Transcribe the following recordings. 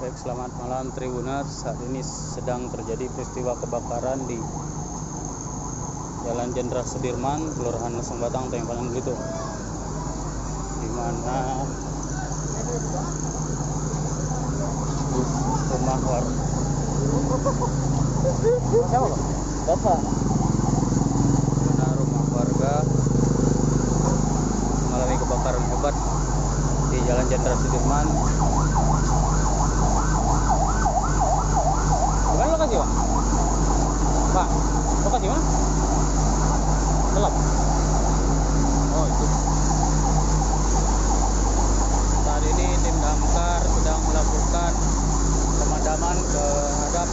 Baik, selamat malam Tribuners. Saat ini sedang terjadi peristiwa kebakaran di Jalan Jenderal Sudirman, Kelurahan Lesung Batang, Tanjung Belitung, di mana rumah warga mengalami kebakaran hebat di Jalan Jenderal Sudirman. Bukan lokasi, Pak? Pak, lokasi mana? Gelap. Oh, itu. Saat ini tim damkar sedang melakukan pemadaman terhadap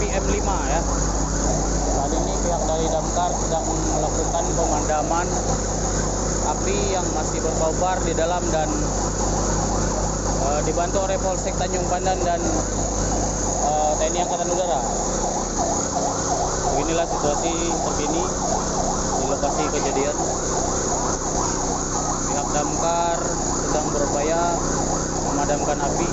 M5 ya. Saat ini pihak dari damkar sedang melakukan pemadaman api yang masih berkobar di dalam dan dibantu oleh Polsek Tanjung Pandan dan TNI Angkatan Udara. Inilah situasi terkini di lokasi kejadian. Pihak damkar sedang berupaya memadamkan api.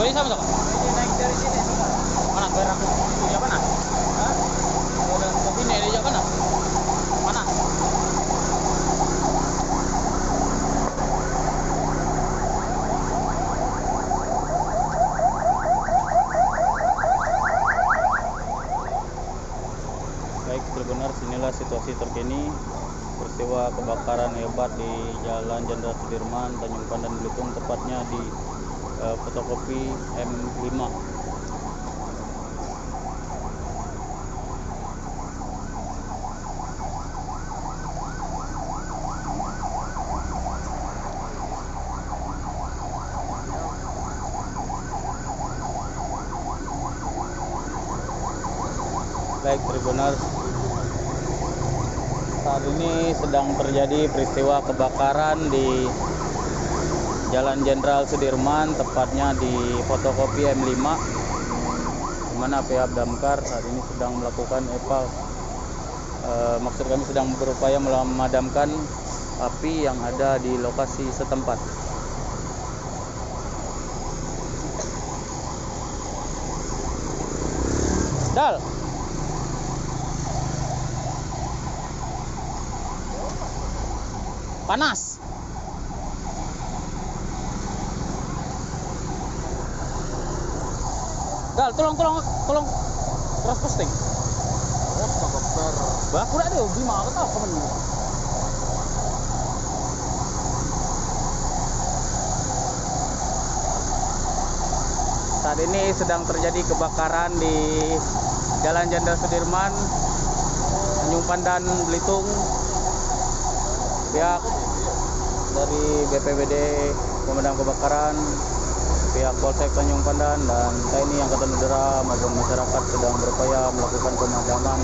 Ini sama Pak? Ini naik dari sini Pak. Mana berak di mana? Hah? Udah ke sini di mana? Mana? Baik, benar inilah situasi terkini peristiwa kebakaran hebat di Jalan Jenderal Sudirman, Tanjung Pandan, Belitung, tepatnya di fotokopi M5. Baik, Tribuners, saat ini sedang terjadi peristiwa kebakaran di Jalan Jenderal Sudirman, tepatnya di fotokopi M5, di mana pihak damkar saat ini sedang melakukan maksud kami sedang berupaya memadamkan api yang ada di lokasi setempat. Dal. Panas. Dal, tolong terus posting. Oh, dokter. Bah, kurang deh, gimana tahu kamu. Saat ini sedang terjadi kebakaran di Jalan Jenderal Sudirman, Tanjung Pandan, Belitung. Pihak dari BPBD Pemadam Kebakaran, pihak Polsek Tanjung Pandan dan TNI Angkatan Udara maupun masyarakat sedang berupaya melakukan pemadaman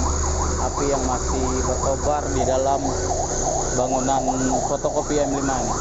api yang masih berkobar di dalam bangunan fotokopi M5 ini.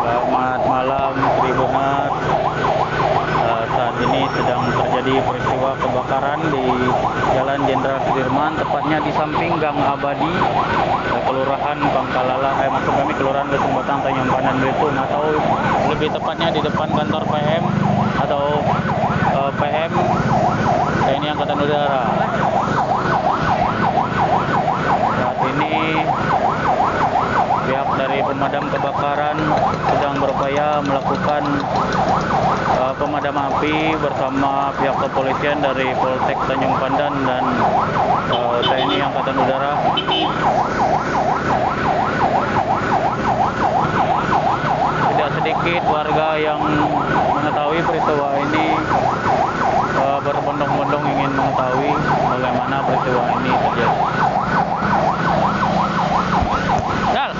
Selamat malam Tribuners. Saat ini sedang terjadi peristiwa kebakaran di Jalan Jenderal Sudirman, tepatnya di samping Gang Abadi, Kelurahan Pangkalala, maksud kami Kelurahan Lesung Batang, Tanjung Pandan, Belitung, atau lebih tepatnya di depan kantor PM atau PM TNI Angkatan Udara. Saat ini pihak dari pemadam kebakaran sedang berupaya melakukan pemadaman api bersama pihak kepolisian dari Polsek Tanjung Pandan dan TNI Angkatan Udara. Tidak sedikit warga yang mengetahui peristiwa ini berbondong-bondong ingin mengetahui bagaimana peristiwa ini terjadi. Dal.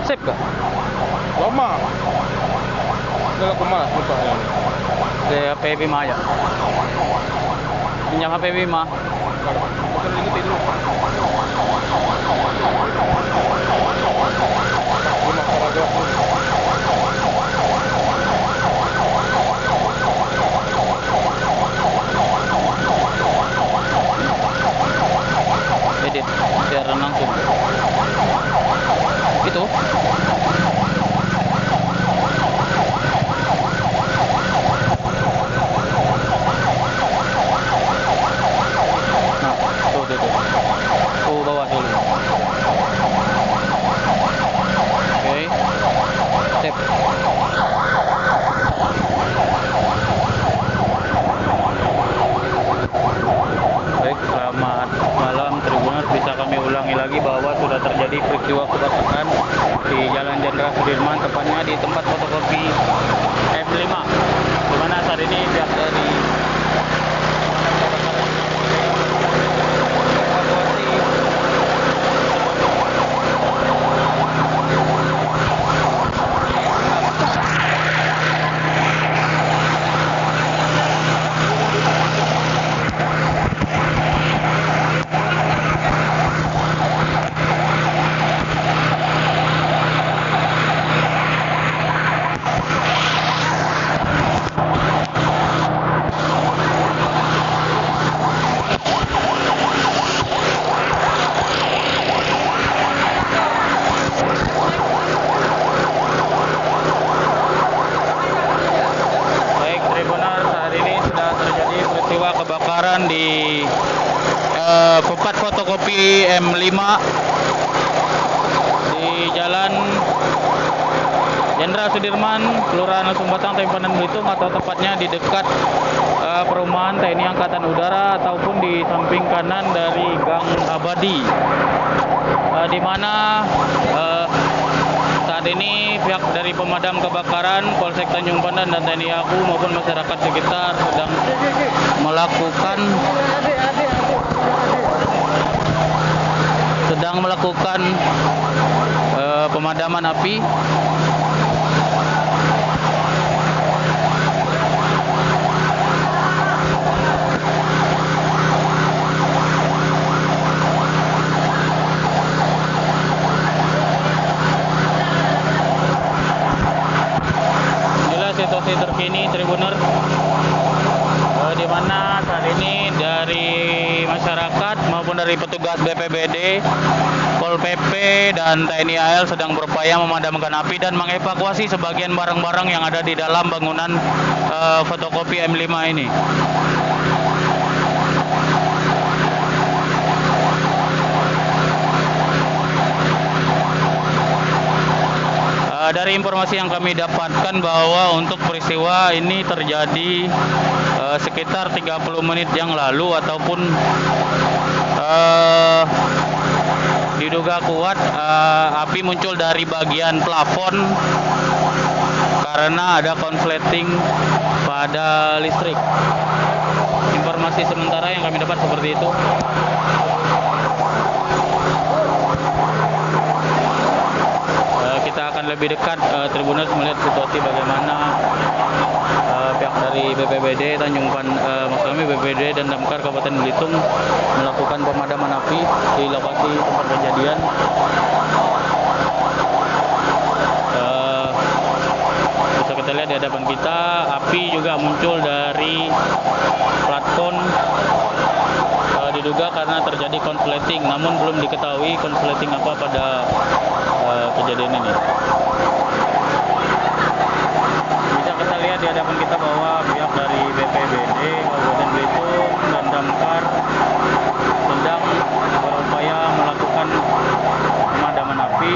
Sip kah? Lama. Kalau kemana lupa ya. Ke HP Bima aja. Pinjam HP Bima. Bukan ini tidur. Lima paragraf. Edit siaran langsung. Itu. Nah, tuh. Tuh bawah dulu. Oke. Sip. Baik, selamat malam Tribuners. Bisa kami ulangi lagi bahwa sudah terjadi peristiwa kebakaran di Jalan Jenderal Sudirman, tepatnya di tempat fotokopi M5, di mana saat ini pihak dari evakuasi. Kebakaran di tempat fotokopi M5 di Jalan Jenderal Sudirman, Kelurahan Lesung Batang, Tanjung Pandan, Belitung, atau tepatnya di dekat perumahan TNI Angkatan Udara ataupun di samping kanan dari Gang Abadi, di mana saat ini pihak dari pemadam kebakaran Polsek Tanjung Pandan dan TNI AKU maupun masyarakat sekitar sedang melakukan pemadaman api. Situasi terkini Tribuners, di mana saat ini dari masyarakat maupun dari dari petugas BPBD, Pol PP, dan TNI AL sedang berupaya memadamkan api dan mengevakuasi sebagian barang-barang yang ada di dalam bangunan fotokopi M5 ini. Dari informasi yang kami dapatkan bahwa untuk peristiwa ini terjadi sekitar 30 menit yang lalu ataupun diduga kuat api muncul dari bagian plafon karena ada konsleting pada listrik. Informasi sementara yang kami dapat seperti itu. Kita akan lebih dekat Tribuners melihat situasi bagaimana pihak dari BPBD maksud kami BPBD dan Damkar Kabupaten Belitung melakukan pemadaman api di lokasi tempat kejadian. Bisa kita lihat di hadapan kita, api juga muncul dari platform, diduga karena terjadi konsleting, namun belum diketahui konsleting apa pada kejadian ini. Bisa kita lihat di hadapan kita bahwa pihak dari BPBD Kabupaten Belitung dan Damkar sedang berupaya melakukan pemadaman api.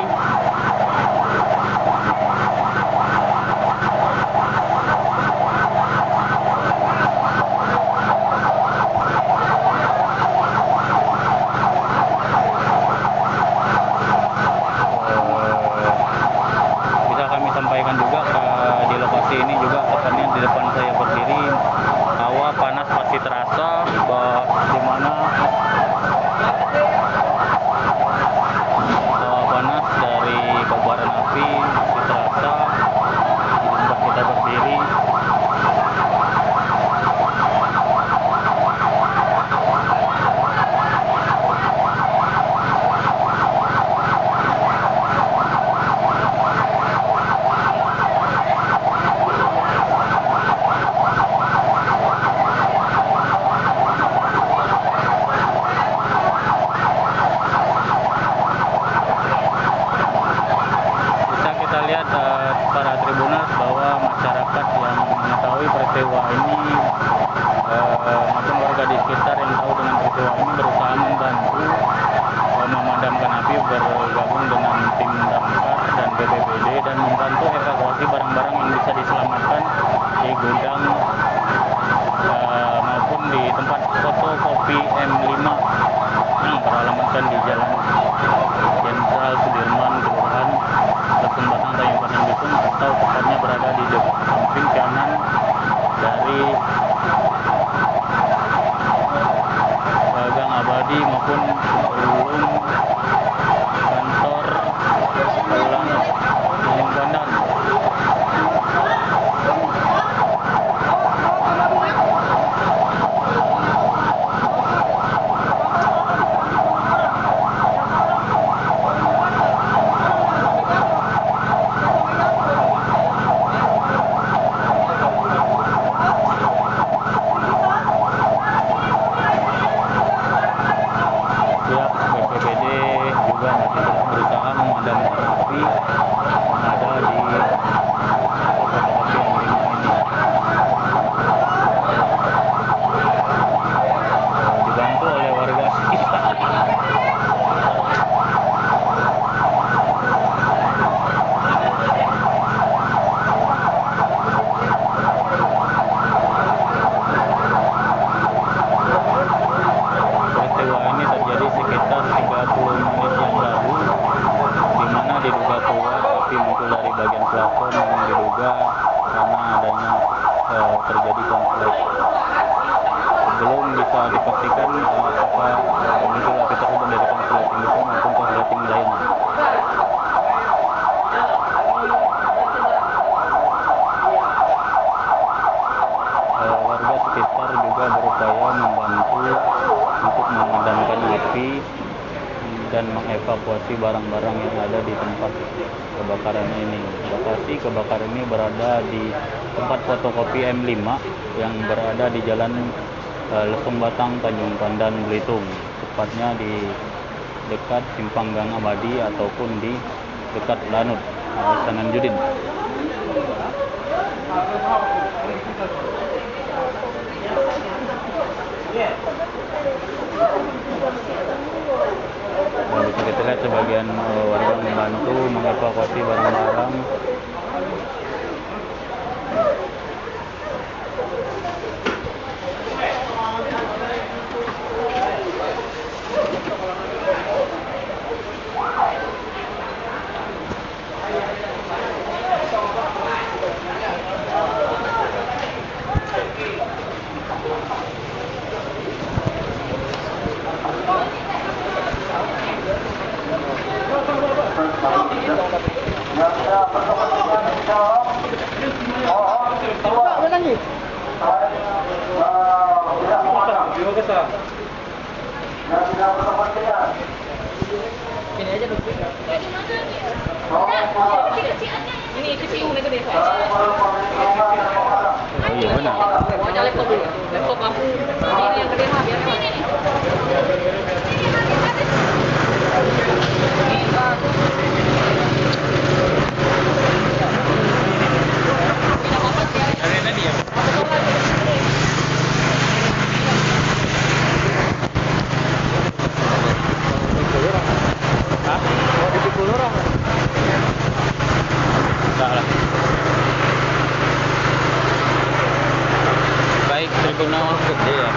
Sampaikan juga di lokasi ini juga, tepatnya di depan saya berdiri, hawa panas masih terasa, di mana hawa panas dari kobaran api masih terasa di tempat kita berdiri. Lihat para tribuners bahwa masyarakat yang mengetahui peristiwa ini maupun warga di sekitar yang tahu dengan peristiwa ini berusaha membantu memadamkan api, bergabung dengan tim damkar dan BPBD dan membantu evakuasi barang-barang yang bisa diselamatkan di gudang maupun di tempat fotokopi M5 yang beralamatkan di Jalan Jenderal Sudirman, Kelurahan Lesung Batang, Tanjung Pandan, Belitung, atau tepatnya berada di samping kanan dari Gang Abadi maupun sebelum kantor Kelurahan Tanjung Pandan. Terjadi konflik. Belum bisa dipastikan apakah muncul api tersebut dari konsleting itu maupun konsleting lainnya. Warga sekitar juga berupaya membantu untuk memadamkan api dan mengevakuasi barang-barang yang ada di tempat kebakaran ini. Lokasi kebakaran ini berada di tempat fotokopi M5 yang berada di Jalan Lesung Batang, Tanjung Pandan, Belitung. tepatnya di dekat Simpang Gang Abadi ataupun di dekat Lanut Sananjudin. Nah, bisa kita lihat sebagian warga membantu mengevakuasi barang-barang. Ini aja dulu. Ini kecil, ini gede. Oh iya benar. Mau nyala laptop dulu. Laptop aku. Ini yang gede mah biar mah. Enggak lah. Baik, tribunal gede ya.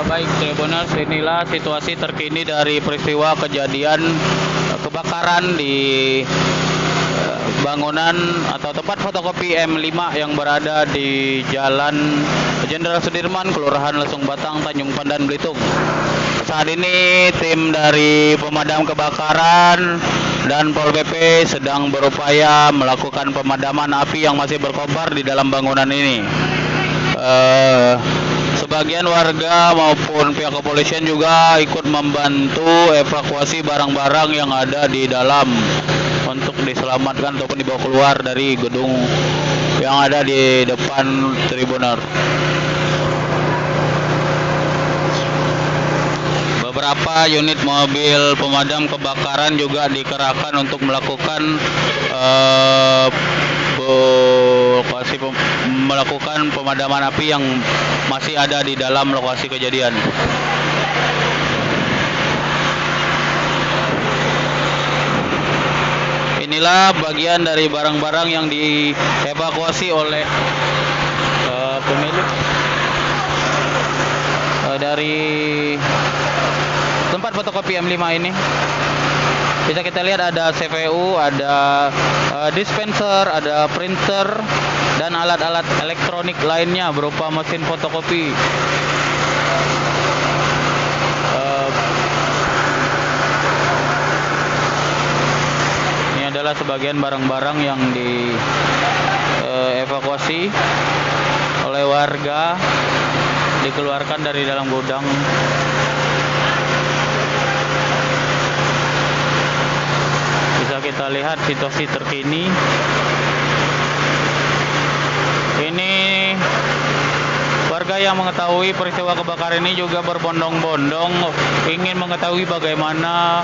Baik, tribunal, inilah situasi terkini dari peristiwa kejadian kebakaran di bangunan atau tempat fotokopi M5 yang berada di Jalan Jenderal Sudirman, Kelurahan Lesung Batang, Tanjung Pandan, Belitung. Saat ini tim dari pemadam kebakaran dan Pol PP sedang berupaya melakukan pemadaman api yang masih berkobar di dalam bangunan ini. Sebagian warga maupun pihak kepolisian juga ikut membantu evakuasi barang-barang yang ada di dalam untuk diselamatkan ataupun dibawa keluar dari gedung yang ada di depan tribunal. Beberapa unit mobil pemadam kebakaran juga dikerahkan untuk melakukan melakukan pemadaman api yang masih ada di dalam lokasi kejadian. Inilah bagian dari barang-barang yang dievakuasi oleh pemilik dari tempat fotokopi M5 ini. Bisa kita lihat ada CPU, ada dispenser, ada printer, dan alat-alat elektronik lainnya berupa mesin fotokopi. Ini adalah sebagian barang-barang yang dievakuasi oleh warga, dikeluarkan dari dalam gudang. Bisa kita lihat situasi terkini. Ini warga yang mengetahui peristiwa kebakaran ini juga berbondong-bondong ingin mengetahui bagaimana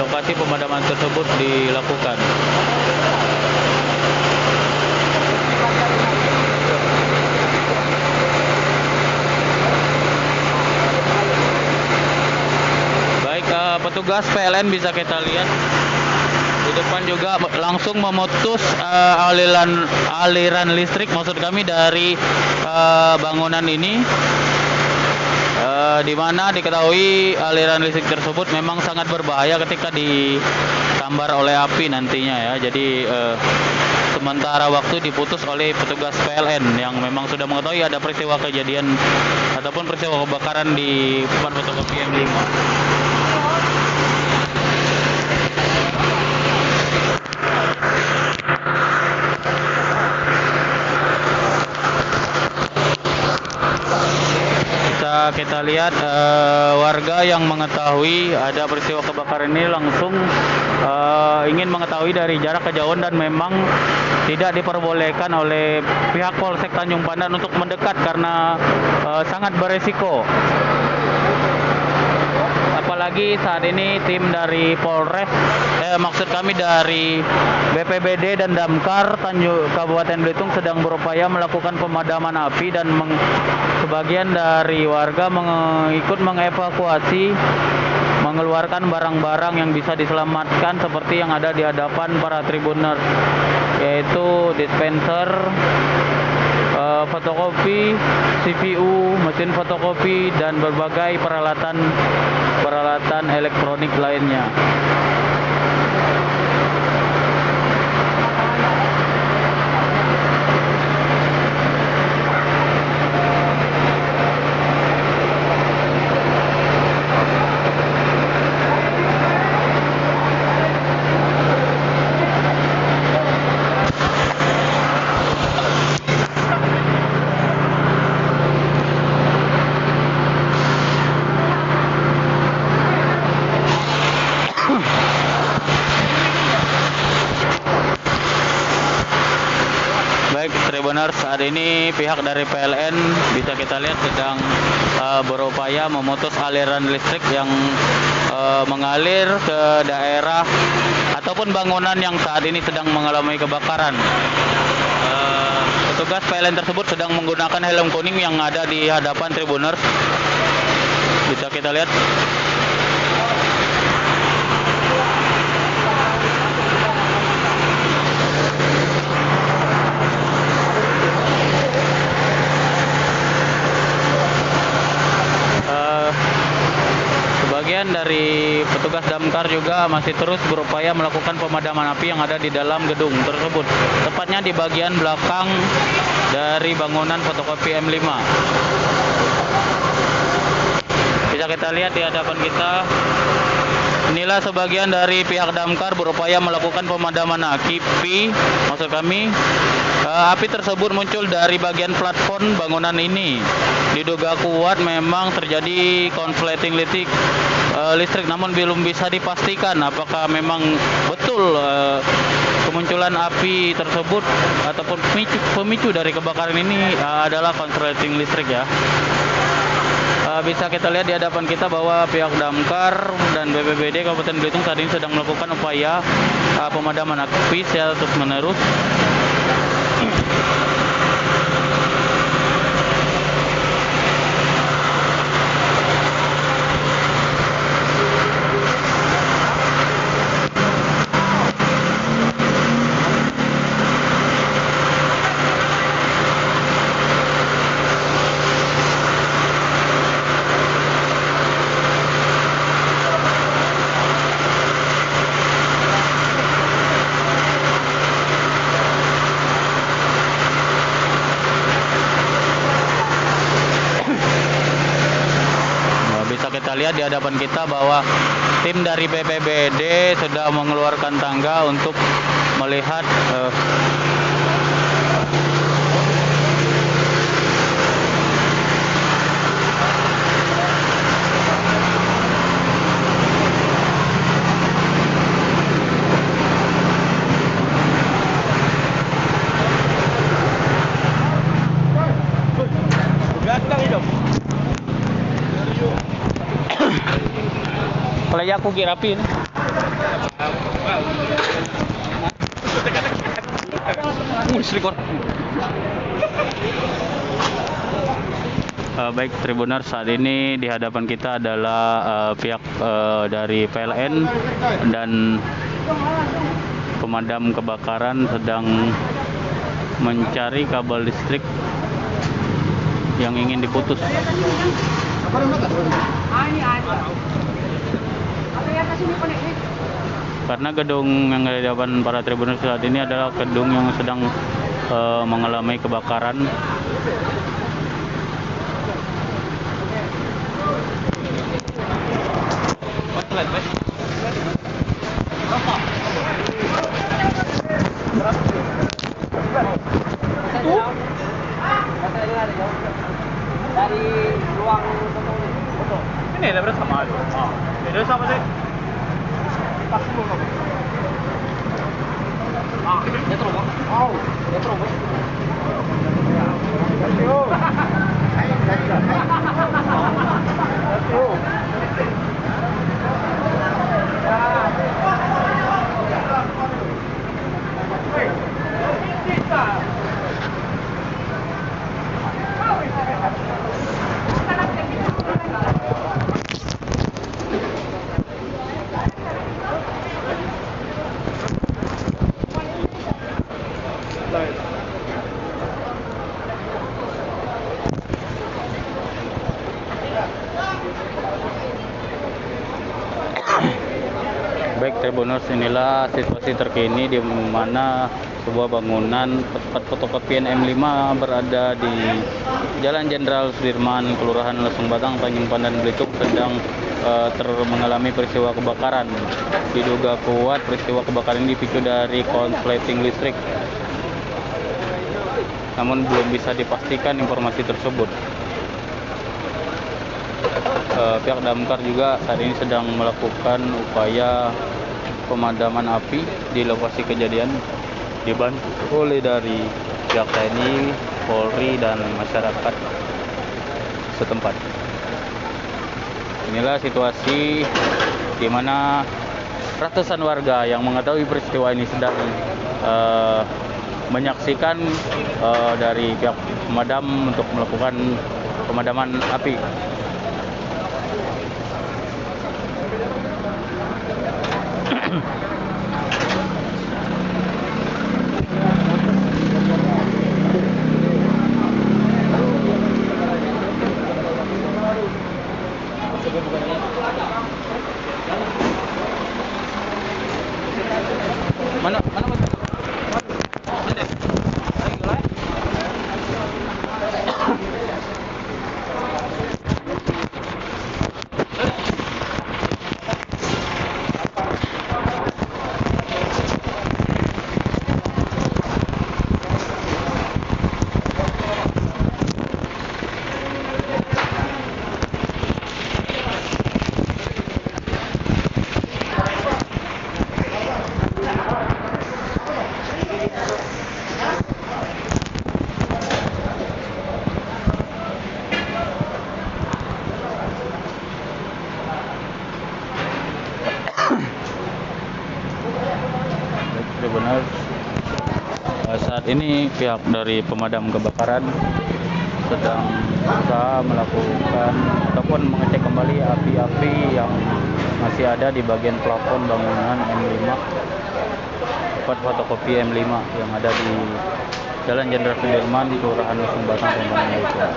lokasi pemadaman tersebut dilakukan. Petugas PLN bisa kita lihat di depan juga langsung memutus aliran listrik, maksud kami dari bangunan ini, di mana diketahui aliran listrik tersebut memang sangat berbahaya ketika disambar oleh api nantinya ya. Jadi sementara waktu diputus oleh petugas PLN yang memang sudah mengetahui ada peristiwa kejadian ataupun peristiwa kebakaran di tempat fotokopi M5. Bisa bisa kita lihat warga yang mengetahui ada peristiwa kebakaran ini langsung ingin mengetahui dari jarak kejauhan dan memang tidak diperbolehkan oleh pihak Polsek Tanjung Pandan untuk mendekat karena sangat beresiko. Apalagi saat ini tim dari Polres, maksud kami dari BPBD dan Damkar Kabupaten Belitung sedang berupaya melakukan pemadaman api dan sebagian dari warga ikut mengevakuasi, mengeluarkan barang-barang yang bisa diselamatkan seperti yang ada di hadapan para tribuners, yaitu dispenser, fotokopi, CPU, mesin fotokopi, dan berbagai peralatan elektronik lainnya. Baik Tribuners, saat ini pihak dari PLN bisa kita lihat sedang berupaya memutus aliran listrik yang mengalir ke daerah ataupun bangunan yang saat ini sedang mengalami kebakaran. Petugas PLN tersebut sedang menggunakan helm kuning yang ada di hadapan Tribuners. Bisa kita lihat. Sebagian dari petugas damkar juga masih terus berupaya melakukan pemadaman api yang ada di dalam gedung tersebut, tepatnya di bagian belakang dari bangunan fotokopi M5. Bisa kita lihat di hadapan kita, inilah sebagian dari pihak damkar berupaya melakukan pemadaman api. Maksud kami, api tersebut muncul dari bagian platform bangunan ini. Diduga kuat memang terjadi konsleting listrik, namun belum bisa dipastikan apakah memang betul kemunculan api tersebut ataupun pemicu dari kebakaran ini adalah konsleting listrik ya. Bisa kita lihat di hadapan kita bahwa pihak damkar dan BPBD Kabupaten Belitung saat ini sedang melakukan upaya pemadaman api secara terus-menerus. Kita lihat di hadapan kita bahwa tim dari BPBD sudah mengeluarkan tangga untuk melihat kalau ya aku kira api ini. Baik Tribuners, saat ini di hadapan kita adalah pihak dari PLN dan pemadam kebakaran sedang mencari kabel listrik yang ingin diputus. Karena gedung yang ada di depan para Tribuners saat ini adalah gedung yang sedang mengalami kebakaran. Dari ruang Ini daripada sama aja. Beda sama sih. Pas dulu. dia terobos. Dia terobos. Baik Tribuners, inilah situasi terkini di mana sebuah bangunan tempat fotokopian M5 berada di Jalan Jenderal Sudirman, Kelurahan Lesung Batang, Tanjung Pandan, Belitung sedang mengalami peristiwa kebakaran. Diduga kuat peristiwa kebakaran ini dipicu dari konsleting listrik. Namun belum bisa dipastikan informasi tersebut. Pihak damkar juga saat ini sedang melakukan upaya pemadaman api di lokasi kejadian, dibantu oleh dari pihak TNI, Polri, dan masyarakat setempat. Inilah situasi di mana ratusan warga yang mengetahui peristiwa ini sedang menyaksikan dari pihak pemadam untuk melakukan pemadaman api. Mana benar, saat ini pihak dari pemadam kebakaran sedang berusaha melakukan ataupun mengecek kembali api-api yang masih ada di bagian plafon bangunan M5, tempat fotokopi M5 yang ada di Jalan Jenderal Sudirman, Kelurahan Lesung Batang, Belitung.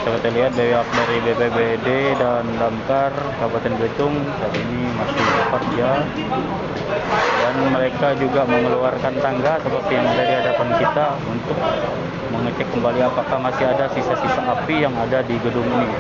Kita lihat dari BPBD dan Damkar Kabupaten Belitung saat ini masih bekerja, dan mereka juga mengeluarkan tangga seperti yang ada di hadapan kita untuk mengecek kembali apakah masih ada sisa-sisa api yang ada di gedung ini.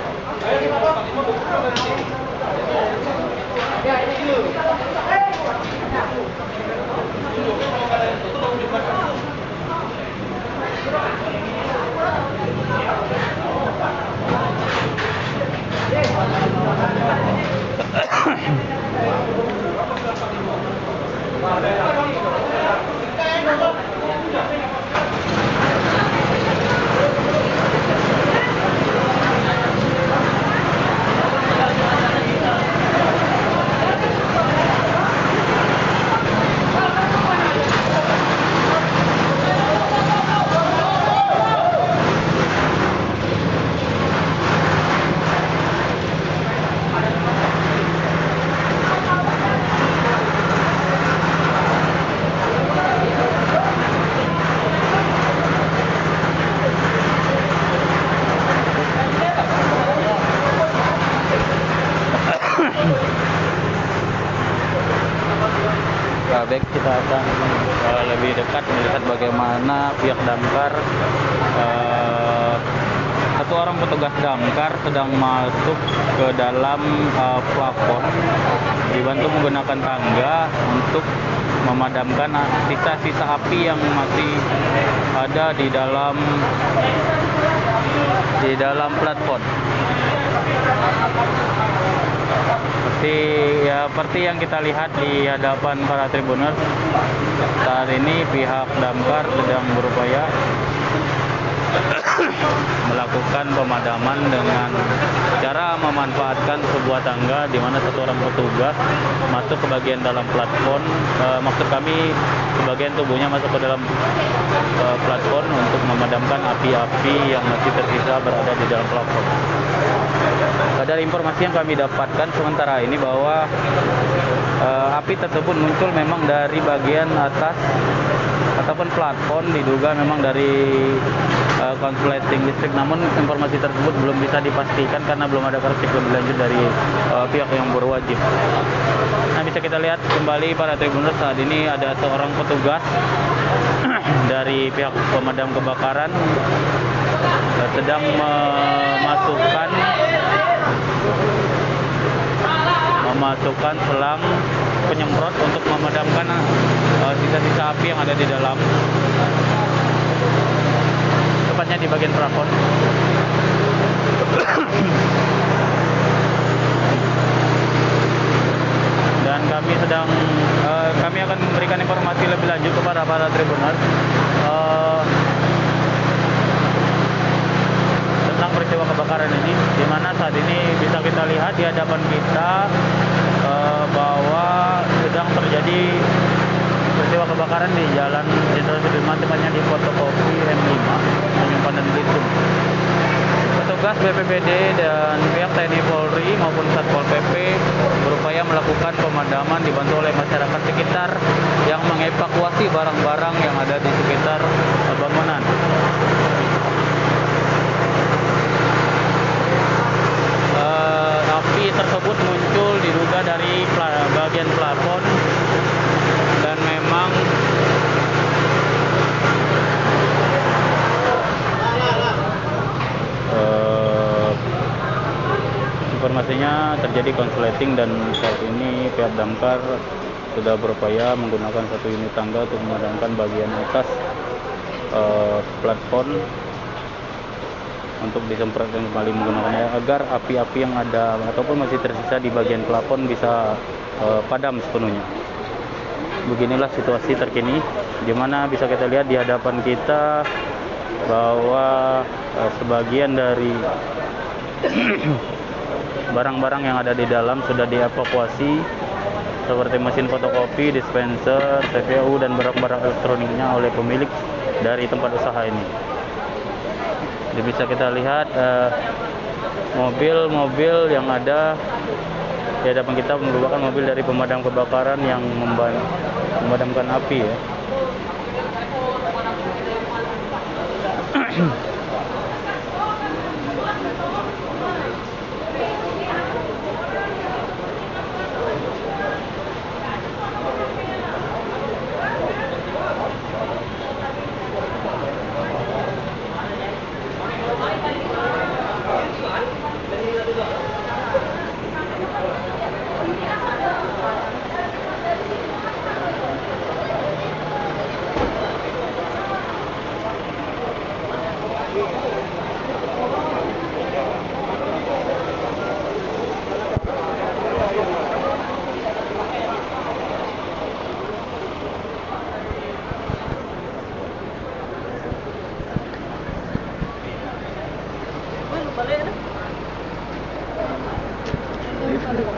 Baik, kita akan lebih dekat melihat bagaimana pihak damkar, satu orang petugas damkar sedang masuk ke dalam plafon, dibantu menggunakan tangga untuk memadamkan sisa-sisa api yang masih ada di dalam di dalam platform. Seperti yang kita lihat di hadapan para tribuners, saat ini pihak damkar sedang berupaya melakukan pemadaman dengan cara memanfaatkan sebuah tangga di mana satu orang petugas masuk ke bagian dalam platform. Maksud kami sebagian tubuhnya masuk ke dalam platform untuk memadamkan api-api yang masih tersisa berada di dalam platform. Dari informasi yang kami dapatkan sementara ini bahwa api tersebut muncul memang dari bagian atas ataupun platform, diduga memang dari konsleting listrik, namun informasi tersebut belum bisa dipastikan karena belum ada kabar lebih lanjut dari pihak yang berwajib. Nah, bisa kita lihat kembali para tribuners, saat ini ada seorang petugas dari pihak pemadam kebakaran sedang memasukkan selang penyemprot untuk memadamkan sisa-sisa api yang ada di dalam, tepatnya di bagian plafon. Dan kami akan memberikan informasi lebih lanjut kepada para tribuners tentang peristiwa kebakaran ini, di mana saat ini bisa kita lihat di hadapan kita bahwa sedang terjadi peristiwa kebakaran di Jalan Jenderal Sudirman, tepatnya di fotokopi M5 Tanjung Pandan Belitung. Petugas BPBD dan pihak TNI Polri maupun Satpol PP berupaya melakukan pemadaman dibantu oleh masyarakat sekitar yang mengevakuasi barang-barang yang ada di sekitar bangunan. Api tersebut muncul diduga dari bagian plafon dan memang informasinya terjadi konsleting, dan saat ini pihak damkar sudah berupaya menggunakan satu unit tangga untuk memadamkan bagian atas platform untuk disemprotkan kembali menggunakannya agar api-api yang ada ataupun masih tersisa di bagian plafon bisa padam sepenuhnya. Beginilah situasi terkini, di mana bisa kita lihat di hadapan kita bahwa sebagian dari barang-barang yang ada di dalam sudah dievakuasi, seperti mesin fotokopi, dispenser, CPU, dan barang-barang elektroniknya oleh pemilik dari tempat usaha ini. Jadi bisa kita lihat mobil-mobil yang ada di hadapan kita merupakan mobil dari pemadam kebakaran yang memadamkan api, ya.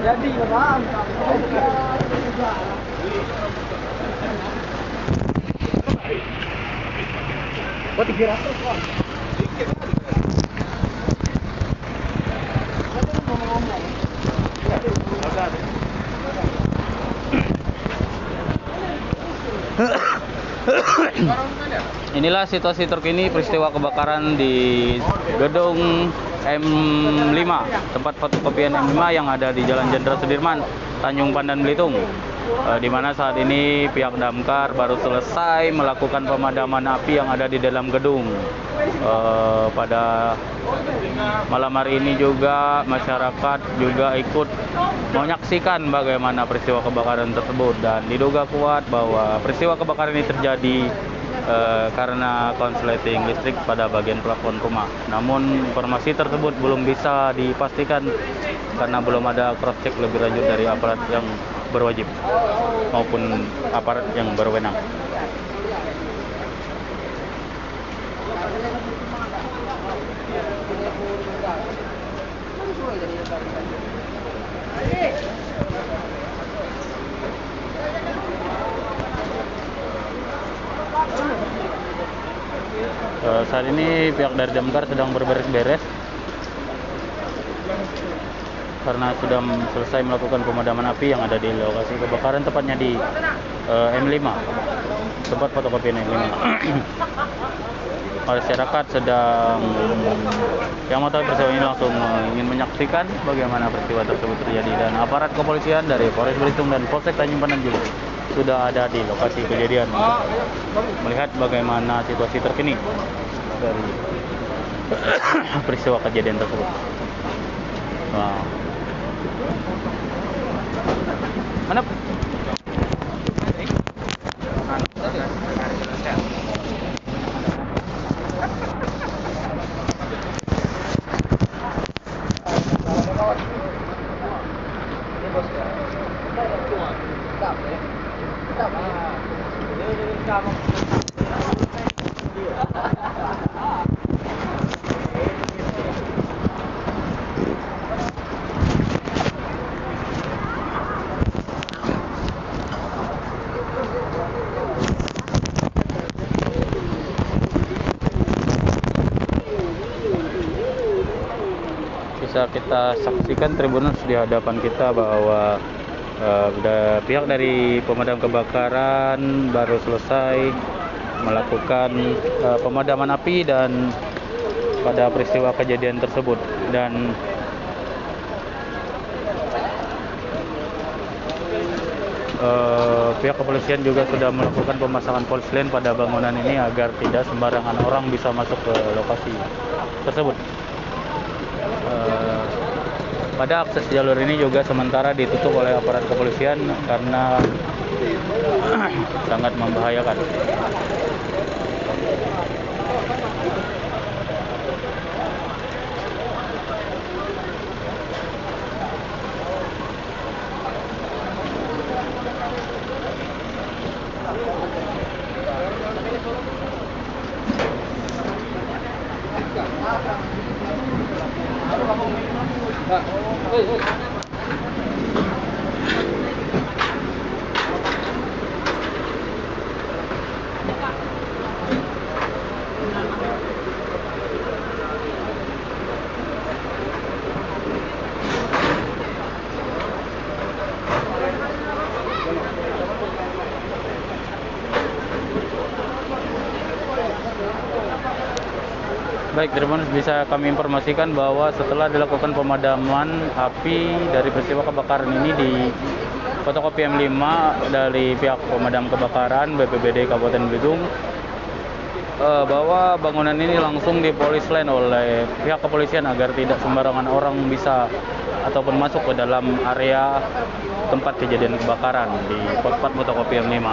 Jadi, maaf. Oh, 300, Pak. Inilah situasi terkini peristiwa kebakaran di gedung M5, tempat fotokopian M5 yang ada di Jalan Jenderal Sudirman, Tanjung Pandan Belitung, di mana saat ini pihak damkar baru selesai melakukan pemadaman api yang ada di dalam gedung. Pada malam hari ini juga masyarakat juga ikut menyaksikan bagaimana peristiwa kebakaran tersebut, dan diduga kuat bahwa peristiwa kebakaran ini terjadi karena konsleting listrik pada bagian plafon rumah. Namun informasi tersebut belum bisa dipastikan karena belum ada cross check lebih lanjut dari aparat yang berwajib maupun aparat yang berwenang. Saat ini pihak dari Damkar sedang berberes-beres karena sudah selesai melakukan pemadaman api yang ada di lokasi kebakaran, tepatnya di M5, tempat fotokopi M5. Masyarakat sedang yang mau tahu peristiwa ini langsung ingin menyaksikan bagaimana peristiwa tersebut terjadi, dan aparat kepolisian dari Polres Belitung dan Polsek Tanjung Pandan juga sudah ada di lokasi kejadian melihat bagaimana situasi terkini dari peristiwa kejadian tersebut. Wow. Mana? Bisa kita saksikan Tribuners di hadapan kita bahwa pihak dari pemadam kebakaran baru selesai melakukan pemadaman api dan pada peristiwa kejadian tersebut, dan pihak kepolisian juga sudah melakukan pemasangan polis lain pada bangunan ini agar tidak sembarangan orang bisa masuk ke lokasi tersebut. Pada akses jalur ini juga sementara ditutup oleh aparat kepolisian karena sangat membahayakan. Baik, Tribuners, bisa kami informasikan bahwa setelah dilakukan pemadaman api dari peristiwa kebakaran ini di fotokopi M5 dari pihak pemadam kebakaran BPBD Kabupaten Belitung, bahwa bangunan ini langsung dipolis lain oleh pihak kepolisian agar tidak sembarangan orang bisa ataupun masuk ke dalam area tempat kejadian kebakaran di pos-pos fotokopi M5.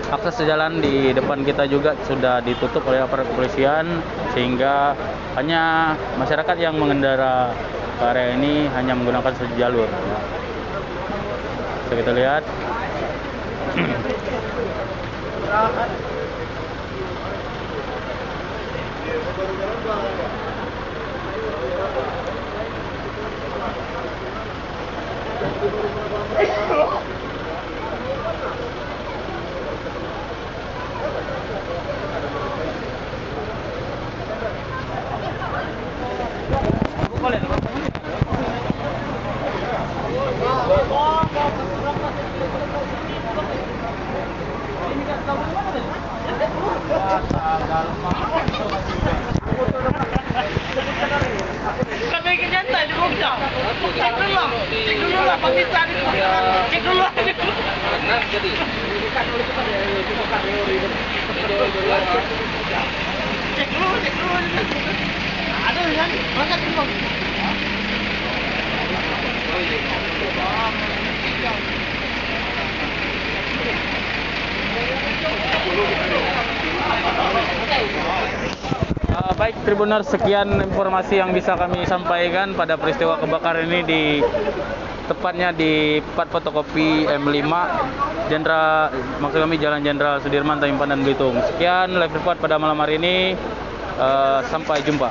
Akses jalan di depan kita juga sudah ditutup oleh aparat kepolisian sehingga hanya masyarakat yang mengendara ke area ini hanya menggunakan satu jalur. Bisa kita lihat. Kami kenyataan di Bogor. Cek dulu lah Pakistan. Cek dulu. Nah, jadi cek dulu. Ada kan? Masa dulu. Baik Tribuners, sekian informasi yang bisa kami sampaikan pada peristiwa kebakaran ini di tepatnya di Part Fotokopi M5 maksud kami Jalan Jenderal Sudirman, Tanjung Pandan, Belitung. Sekian live report pada malam hari ini. Sampai jumpa.